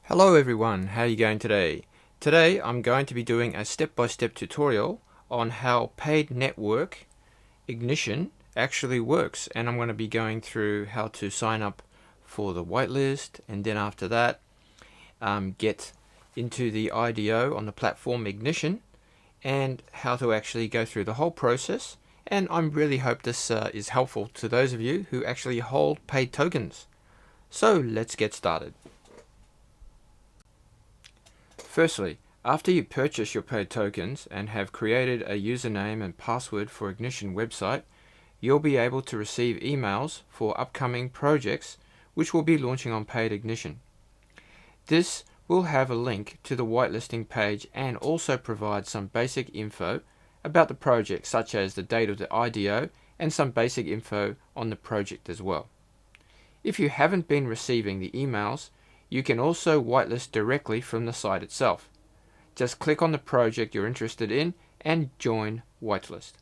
Hello everyone, how are you going today? Today I'm going to be doing a step-by-step tutorial on how paid network ignition actually works, and I'm going to be going through how to sign up for the whitelist, and then after that get into the IDO on the platform Ignition, and how to actually go through the whole process. And I really hope this is helpful to those of you who actually hold paid tokens. So let's get started. Firstly, after you purchase your paid tokens and have created a username and password for Ignition website, you'll be able to receive emails for upcoming projects which will be launching on paid Ignition. This will have a link to the whitelisting page and also provide some basic info about the project, such as the date of the IDO and some basic info on the project as well. If you haven't been receiving the emails, you can also whitelist directly from the site itself. Just click on the project you're interested in and join whitelist.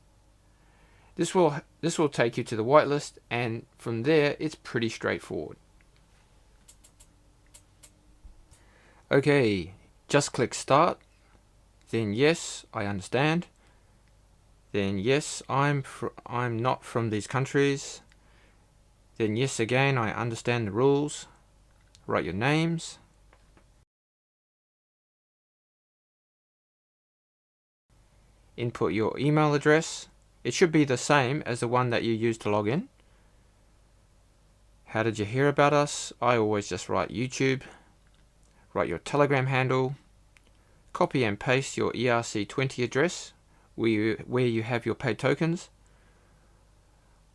This will take you to the whitelist, and from there it's pretty straightforward. Okay, just click start, then yes, I understand, then yes, I'm not from these countries, then yes again, I understand the rules. Write your names, input your email address. It should be the same as the one that you used to log in. How did you hear about us? I always just write YouTube. Write your Telegram handle. Copy and paste your ERC20 address where you have your paid tokens.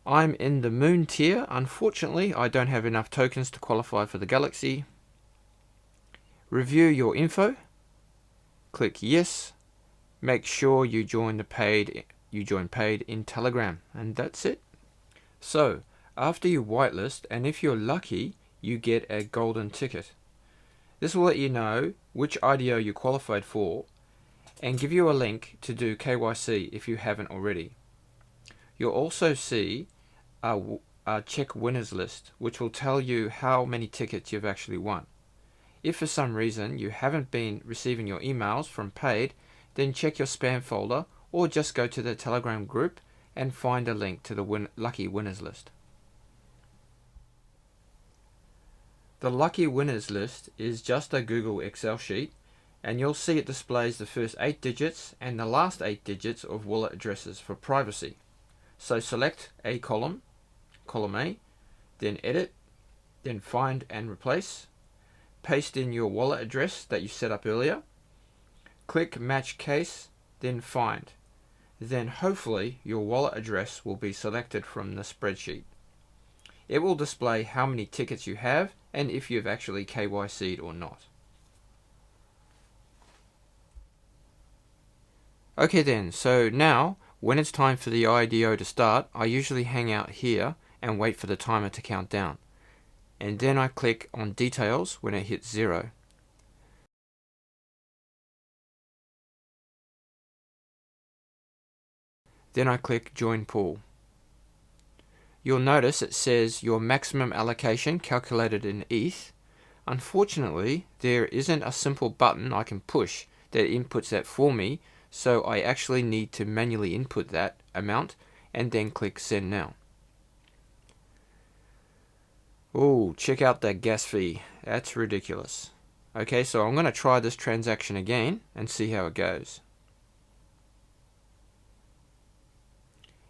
I'm in the Moon tier. Unfortunately, I don't have enough tokens to qualify for the Galaxy. Review your info. Click yes. Make sure you join paid in Telegram, and that's it. So after you whitelist, and if you're lucky, you get a golden ticket. This will let you know which IDO you qualified for and give you a link to do KYC if you haven't already. You'll also see a check winners list, which will tell you how many tickets you've actually won. If for some reason you haven't been receiving your emails from paid, then check your spam folder or just go to the Telegram group and find a link to the lucky winners list. The lucky winners list is just a Google Excel sheet, and you'll see it displays the first 8 digits and the last 8 digits of wallet addresses for privacy. So select a column A, then edit, then find and replace. Paste in your wallet address that you set up earlier. Click match case, then find. Then hopefully your wallet address will be selected from the spreadsheet. It will display how many tickets you have and if you've actually KYC'd or not. Okay then, so now when it's time for the IDO to start, I usually hang out here and wait for the timer to count down. And then I click on details when it hits 0. Then I click join pool. You'll notice it says your maximum allocation calculated in ETH. Unfortunately, there isn't a simple button I can push that inputs that for me, so I actually need to manually input that amount and then click send now. Oh, check out that gas fee. That's ridiculous. Okay, so I'm going to try this transaction again and see how it goes.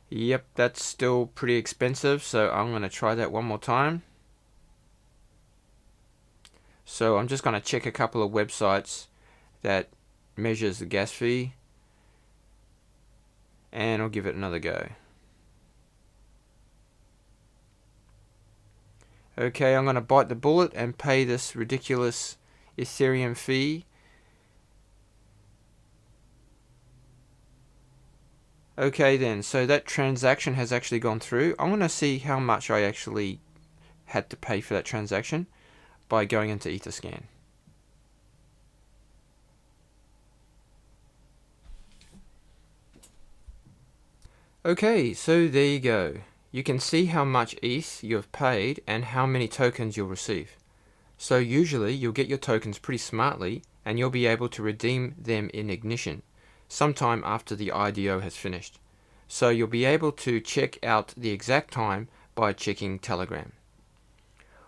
Yep, that's still pretty expensive, so I'm going to try that one more time. So I'm just going to check a couple of websites that measures the gas fee, and I'll give it another go. Okay, I'm going to bite the bullet and pay this ridiculous Ethereum fee. Okay then, so that transaction has actually gone through. I'm going to see how much I actually had to pay for that transaction by going into Etherscan. Okay, so there you go. You can see how much ETH you have paid and how many tokens you'll receive. So usually you'll get your tokens pretty smartly and you'll be able to redeem them in Ignition sometime after the IDO has finished. So you'll be able to check out the exact time by checking Telegram.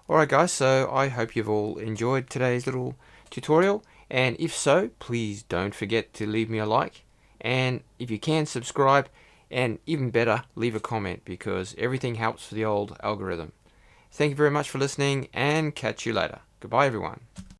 Alright guys, so I hope you've all enjoyed today's little tutorial, and if so, please don't forget to leave me a like, and if you can, subscribe, and even better, leave a comment, because everything helps for the old algorithm. Thank you very much for listening, and catch you later. Goodbye everyone.